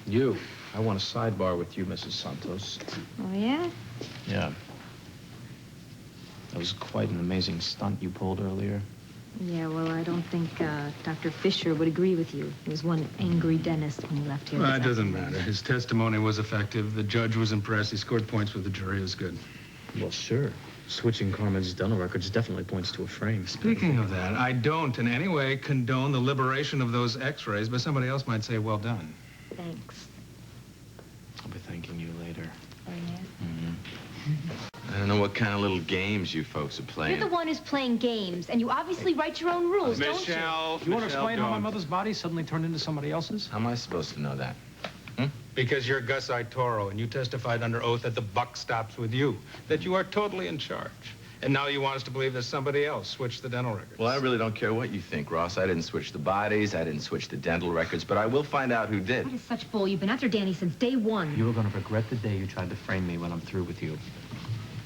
You. I want a sidebar with you, Mrs. Santos. Oh, yeah? Yeah. That was quite an amazing stunt you pulled earlier. Yeah, well, I don't think Dr. Fisher would agree with you. He was one angry dentist when he left here. Well, it doesn't matter. His testimony was effective. The judge was impressed. He scored points with the jury. It was good. Well, sure. Switching Carmen's dental records definitely points to a frame. Speaking of that, I don't in any way condone the liberation of those x-rays, but somebody else might say, well done. Thanks. I'll be thanking you later. Oh, yeah? Mm-hmm. I don't know what kind of little games you folks are playing. You're the one who's playing games, and you obviously write your own rules, don't you? You want to explain how my mother's body suddenly turned into somebody else's? How am I supposed to know that? Because you're Gus Toro, and you testified under oath that the buck stops with you, that you are totally in charge. And now you want us to believe that somebody else switched the dental records. Well, I really don't care what you think, Ross. I didn't switch the bodies, I didn't switch the dental records, but I will find out who did. That is such bull. You've been after Danny since day one. You're going to regret the day you tried to frame me when I'm through with you.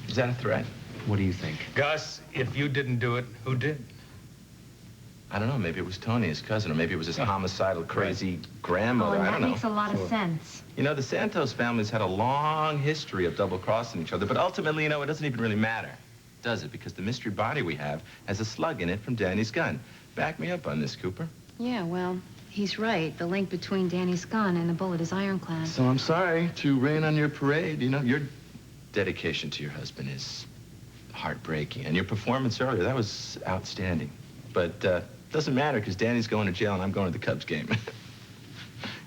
Is that a threat? What do you think? Gus, if you didn't do it, who did? I don't know. Maybe it was Tony, his cousin, or maybe it was his homicidal, crazy grandmother. Oh, and I don't that know. makes a lot of sense. You know, the Santos family's had a long history of double-crossing each other, but ultimately, you know, it doesn't even really matter, does it? Because the mystery body we have has a slug in it from Danny's gun. Back me up on this, Cooper. Yeah, well, he's right. The link between Danny's gun and the bullet is ironclad. So I'm sorry to rain on your parade. You know, your dedication to your husband is heartbreaking. And your performance earlier, that was outstanding. But doesn't matter, because Danny's going to jail and I'm going to the Cubs game.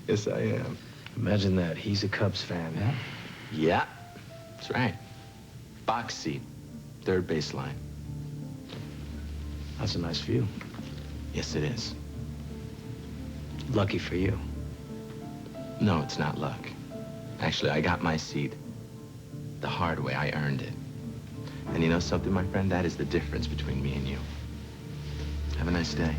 Yes, I am. Imagine that. He's a Cubs fan. Yeah? Yeah, that's right. Box seat, third baseline. That's a nice view. Yes, it is. Lucky for you. No, it's not luck. Actually, I got my seat the hard way. I earned it. And you know something, my friend? That is the difference between me and you. Have a nice day.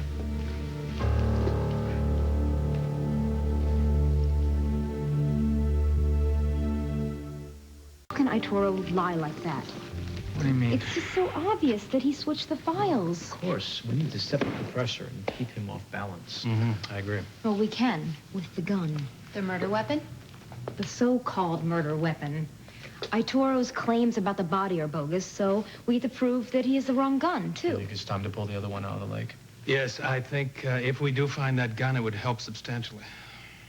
How can Itoro lie like that? What do you mean? It's just so obvious that he switched the files. Of course. We need to step up the pressure and keep him off balance. Mm-hmm. I agree. Well, we can, with the gun. The murder weapon? The so-called murder weapon. Itoro's claims about the body are bogus, so we have to prove that he has the wrong gun, too. You think it's time to pull the other one out of the lake? Yes, I think if we do find that gun, it would help substantially.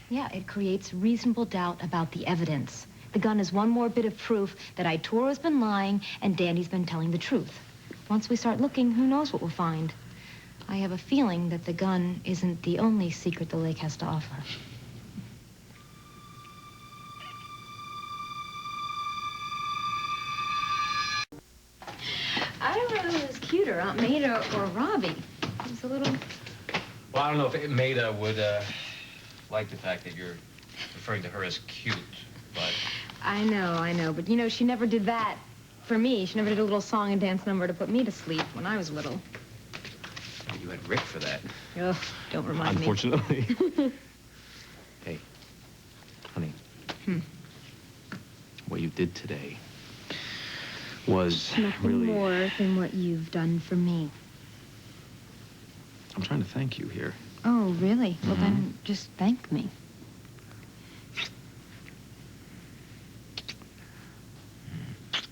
Yeah, it creates reasonable doubt about the evidence. The gun is one more bit of proof that Itoro's been lying and Danny's been telling the truth. Once we start looking, who knows what we'll find. I have a feeling that the gun isn't the only secret the lake has to offer. I don't know who was cuter, Aunt Maida or Robbie. It was a little... Well, I don't know if Maida would like the fact that you're referring to her as cute, but... I know, but you know, she never did that for me. She never did a little song and dance number to put me to sleep when I was little. You had Rick for that. Ugh, don't remind Unfortunately. Hey, honey. What you did today was Nothing really... more than what you've done for me. I'm trying to thank you here. Oh, really? Well, then just thank me.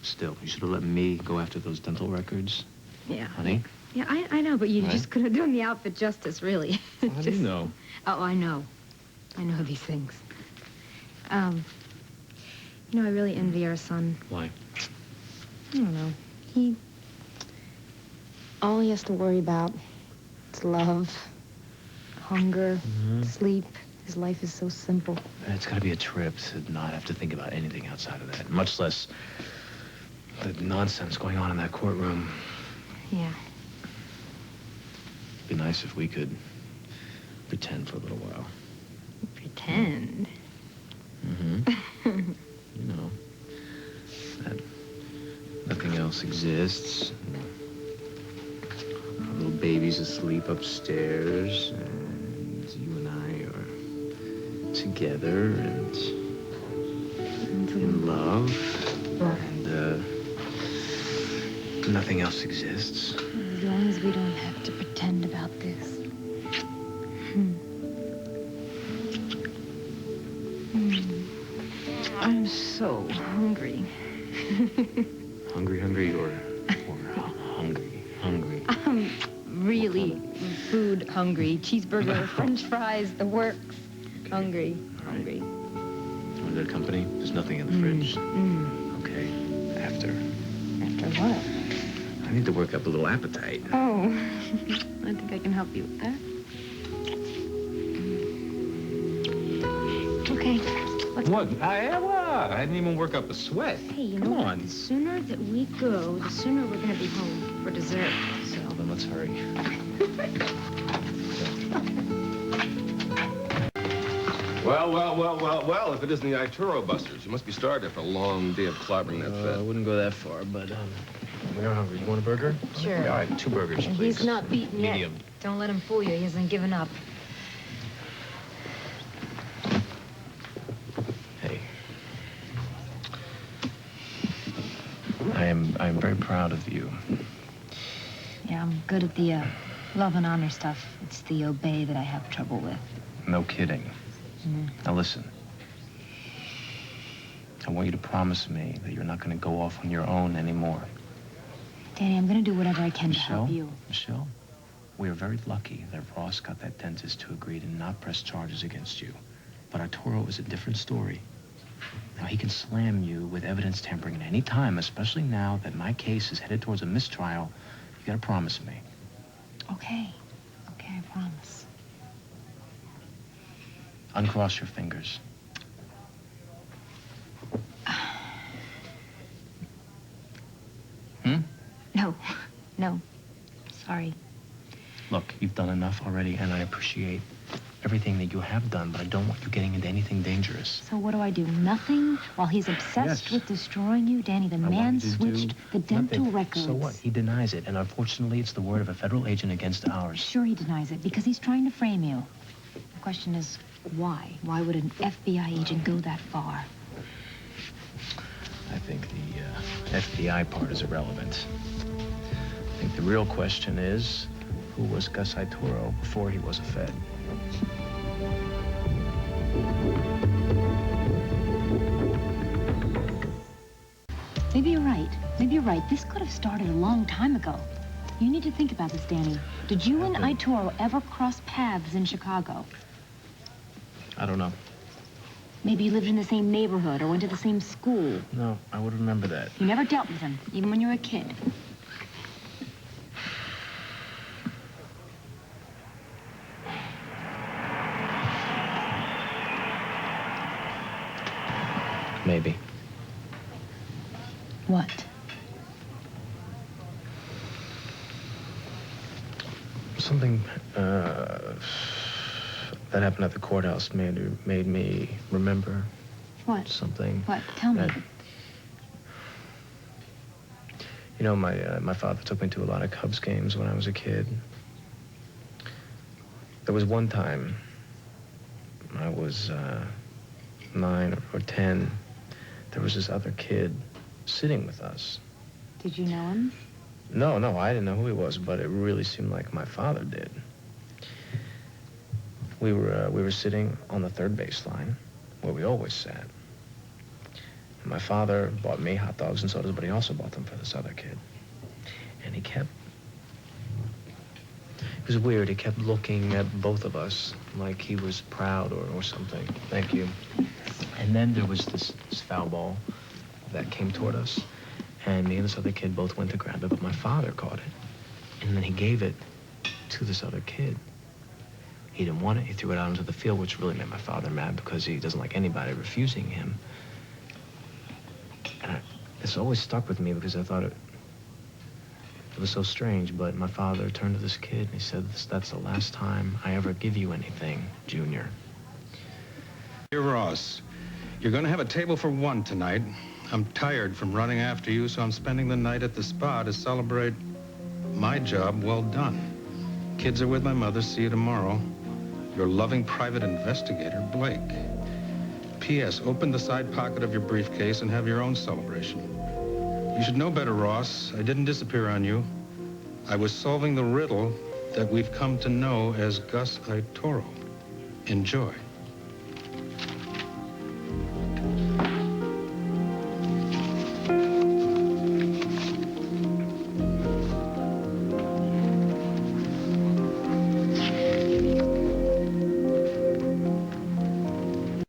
Still, you should have let me go after those dental records. Yeah. Honey? Yeah, I know, but you Right? just could have done the outfit justice, really. How do you know? Oh, I know. I know these things. You know, I really envy our son. Why? I don't know. All he has to worry about is love, hunger, sleep. His life is so simple. It's got to be a trip to not have to think about anything outside of that, much less the nonsense going on in that courtroom. Yeah. It'd be nice if we could pretend for a little while. Pretend? You know, that nothing else exists. Our little baby's asleep upstairs, and you and I are together and in love, and nothing else exists. As long as we don't have to pretend about this. so hungry. Hungry, or hungry? Really food hungry. Cheeseburger, French fries, the works. Okay. Hungry, All right. hungry. Want a good company? There's nothing in the fridge. Okay, after. After what? I need to work up a little appetite. Oh, I think I can help you with that. Okay, let's What? I didn't even work up a sweat. Hey, you Come know what? on. The sooner that we go, the sooner we're gonna be home for dessert. So. Well, then let's hurry. Well, if it isn't the Ituro busters, you must be starved after a long day of clobbering that I fat. wouldn't go that far, but we are hungry. You want a burger? Sure. Yeah, all right, 2 burgers, And please. he's not beaten yet. Medium. Don't let him fool you. He hasn't given up. Hey. I am very proud of you. Yeah, I'm good at the love and honor stuff. It's the obey that I have trouble with. No kidding. Now listen. I want you to promise me that you're not going to go off on your own anymore. Danny, I'm gonna do whatever I can to help you. Michelle, we are very lucky that Ross got that dentist to agree to not press charges against you. But Arturo is a different story. Now, he can slam you with evidence tampering at any time, especially now that my case is headed towards a mistrial. You gotta promise me. Okay. Okay, I promise. Uncross your fingers. No. No. Sorry. Look, you've done enough already, and I appreciate everything that you have done, but I don't want you getting into anything dangerous. So what do I do? Nothing? While he's obsessed Yes. with destroying you? Danny, the I want man you to switched do the dental nothing. records. So what? He denies it, and unfortunately, it's the word of a federal agent against ours. Sure he denies it, because he's trying to frame you. The question is, why? Why would an FBI agent go that far? I think the FBI part is irrelevant. I think the real question is, who was Gus Ituro before he was a Fed? Maybe you're right. Maybe you're right. This could have started a long time ago. You need to think about this, Danny. Did you and Ituro ever cross paths in Chicago? I don't know. Maybe you lived in the same neighborhood or went to the same school. No, I would remember that. You never dealt with him, even when you were a kid. Maybe. What? Something that happened at the courthouse made me remember What? something. What? Tell me. that- You know, my father took me to a lot of Cubs games when I was a kid. There was one time I was 9 or 10. There was this other kid sitting with us. Did you know him? No, I didn't know who he was, but it really seemed like my father did. We were sitting on the third baseline, where we always sat. And my father bought me hot dogs and sodas, but he also bought them for this other kid. And it was weird. He kept looking at both of us like he was proud or something. Thank you. And then there was this foul ball that came toward us. And me and this other kid both went to grab it, but my father caught it. And then he gave it to this other kid. He didn't want it. He threw it out into the field, which really made my father mad because he doesn't like anybody refusing him. And it's always stuck with me because I thought it was so strange. But my father turned to this kid and he said, "That's the last time I ever give you anything, Junior." Dear Ross, you're going to have a table for one tonight. I'm tired from running after you, so I'm spending the night at the spa to celebrate my job well done. Kids are with my mother. See you tomorrow. Your loving private investigator, Blake. P.S. Open the side pocket of your briefcase and have your own celebration. You should know better, Ross. I didn't disappear on you. I was solving the riddle that we've come to know as Gus Ituro. Enjoy.